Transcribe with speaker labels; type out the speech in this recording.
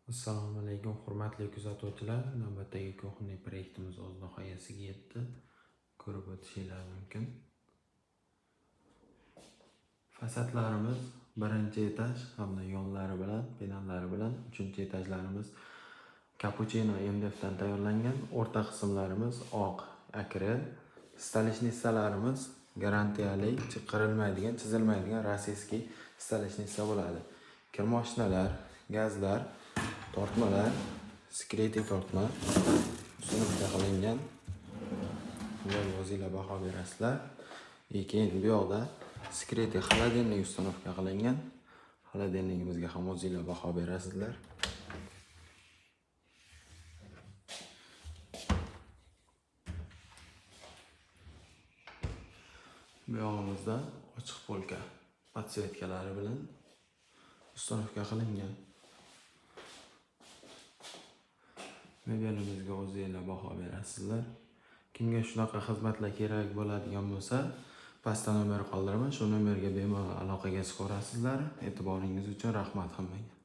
Speaker 1: Assalomu alaykum hurmatli kuzatuvchilar. Navbatdagi ko'hna proyektimiz o'z nihoyasiga yetdi. Ko'rib o'tishingiz mumkin. Fasadlarimiz birinchi etaj hamda yonlari bilan, penallari bilan, uchinchi etajlarimiz Cappuccino MDFdan tayyorlangan. O'rta qismlarimiz oq akril. Stolishnisalarimiz garantiyali, chiqarilmaydigan, chizilmaydigan rossiyskiy stolishnica bo'ladi. Kir moshinalar, gazlar, tortmalar, sekretli tortma ustunovka qilingan. Ularga o'zingizlar baho berasizlar. Keyin bu yoqda sekretli xolodilnik ustunovka qilingan. Xolodilnigimizga ham o'zingizlar baho berasizlar. Bu yog'imizda ochiq polka podsvetkalari bilan ustunovka qilingan. Mebelimizga o'zingizlar baho berasizlar. Kimga shunaqa xizmatlar kerak bo'ladigan bo'lsa, pastda nomer qoldiraman. Shu nomerga bemalol aloqaga chiqarasizlar. E'tiboringiz uchun rahmat hammaga.